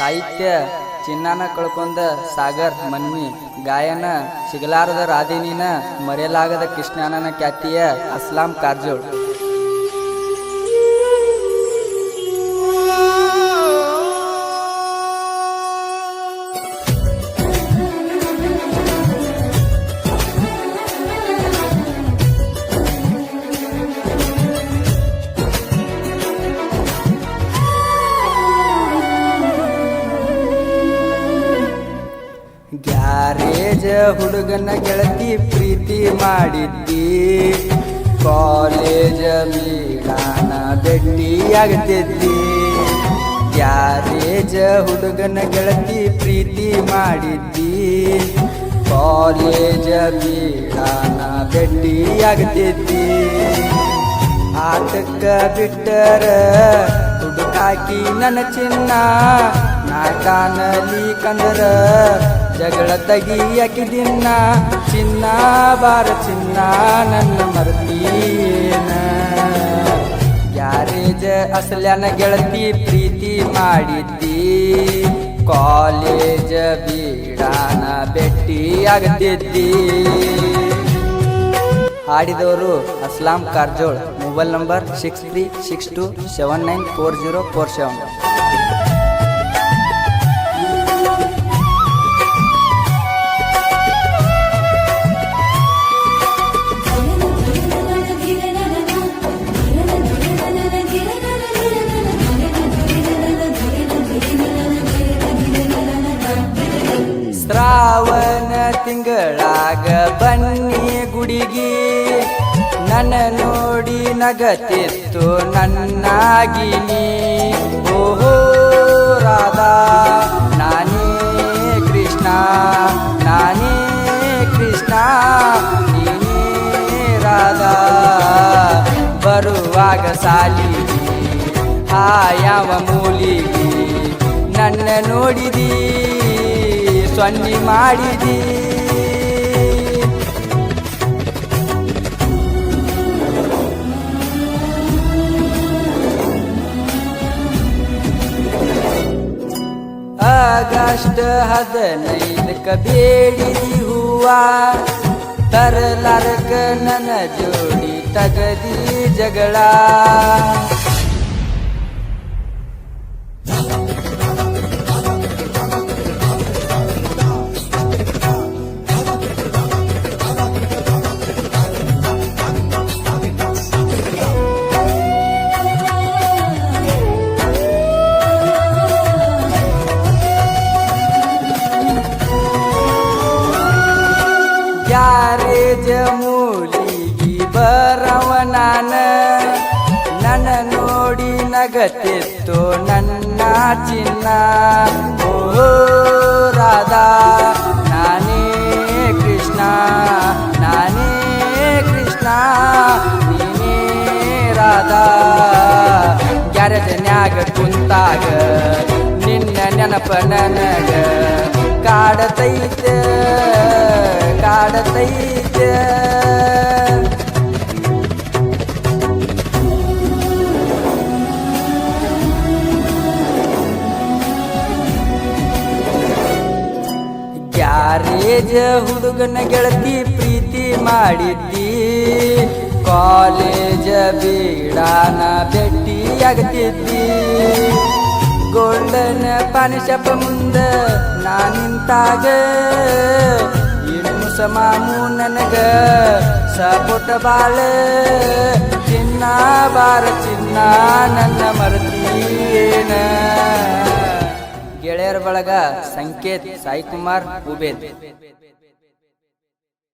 ಸಾಹಿತ್ಯ ಚಿನ್ನಾನ ಕಳ್ಕೊಂಡ ಸಾಗರ್ ಮನ್ನಿ, ಗಾಯನ ಸಿಗಲಾರದ ರಾಧಿನಿನ ಮರೆಯಲಾಗದ ಕೃಷ್ಣನ ಖ್ಯಾತಿಯ ಅಸ್ಲಾಂ ಕಾರಜೋಳ್. ಗ್ಯಾರೇಜ್ ಹುಡುಗನ ಗೆಳತಿ ಪ್ರೀತಿ ಮಾಡಿದ್ದಿ, ಕಾಲೇಜ್ ಮೀಡಾನ ಭೇಟಿಯಾಗ್ತಿದ್ದಿ. ಗ್ಯಾರೇಜ್ ಹುಡುಗನ ಗೆಳತಿ ಪ್ರೀತಿ ಮಾಡಿದ್ದಿ, ಕಾಲೇಜ್ ಮೀಡಾನ ಭೇಟಿಯಾಗ್ತಿದ್ದಿ. ಆಟಕ್ಕ ಬಿಟ್ಟರ ಹುಡುಕಾಕಿ ನನ್ನ ಚಿನ್ನ, ನಾ ಕಾಣಲಿ ಕಂದರ ಜಗಳ ತಗಿಯಕಿ ದಿನ. ಚಿನ್ನ ಬಾರ ಚಿನ್ನ ನನ್ನ ಮರ್ತೀನ. ಗ್ಯಾರೇಜ್ ಅಸಲ್ಯಾನ ಗೆಳತಿ ಪ್ರೀತಿ ಮಾಡಿದ್ದಿ, ಕಾಲೇಜ್ ಬೀಡಾನ ಭೇಟಿಯಾಗ್ತಿದ್ದಿ. ಹಾಡಿದವರು ಅಸ್ಲಾಂ ಕಾರಜೋಳ್. Mobile number 6362794047. ಶ್ರಾವಣ ತಿಂಗಳಾಗ ಬನ್ನಿ ಗುಡಿಗಿ, ನನ್ನ ನೋಡಿ ನಗತಿತ್ತು ನನ್ನಾಗಿನಿ. ಓಹೋ ರಾಧಾ ನಾನೇ ಕೃಷ್ಣ, ನಾನೇ ಕೃಷ್ಣ ನೀನೇ ರಾಧಾ. ಬರುವಾಗ ಸಾಲಿಗಿ ಹಾಯವ ಮೂಲಿಗಿ, ನನ್ನ ನೋಡಿದಿ ಸೊನ್ನಿ ಮಾಡಿದಿ. ಆಗಸ್ಟ್ 15ಕ ಬೇಡಿದಿ ಹೂವ, ತರಲಾರಕ ನನ್ನ ಜೋಡಿ ತಗದಿ ಜಗಳ. ಗ್ಯಾರೇಜ್ ಮೂಲಿಗಿ ಬರವ ನಾನ, ನನ್ನ ನೋಡಿ ನಗತಿತ್ತು ನನ್ನ ಚಿನ್ನ. ಓ ರಾಧಾ ನಾನೇ ಕೃಷ್ಣ, ನಾನೇ ಕೃಷ್ಣ ನೀನೇ ರಾಧಾ. ಗ್ಯಾರೇಜ್ನ್ಯಾಗ ಕುಂತಾಗ ನಿನ್ನ ನೆನಪ ನನಗ ಕಾಡತೈತೆ ಕಾಡತೈತೆ. ಗ್ಯಾರೇಜ್ ಹುಡುಗನ ಗೆಳತಿ ಪ್ರೀತಿ ಮಾಡಿದ್ದಿ, ಕಾಲೇಜ್ ಬೀಡಾನ ಭೇಟಿಯಾಗ್ತಿದ್ದಿ. ಗೋಲ್ಡನ್ ಪಾನ್ ಶಾಪ್ ಮುಂದ ನಾ ನಿಂತಾಗ, ಇನ್ನು ಸಮಾಮು ನನಗ ಸಪೋಟ ಬಾಳ. ಚಿನ್ನ ಬಾರ ಚಿನ್ನ ನನ್ನ ಮರ್ತೀನ. ಗೆಳೆಯರ ಬಳಗ ಸಂಕೇತ್, ಸಾಯಿ ಕುಮಾರ್, ಉಬೇದ್.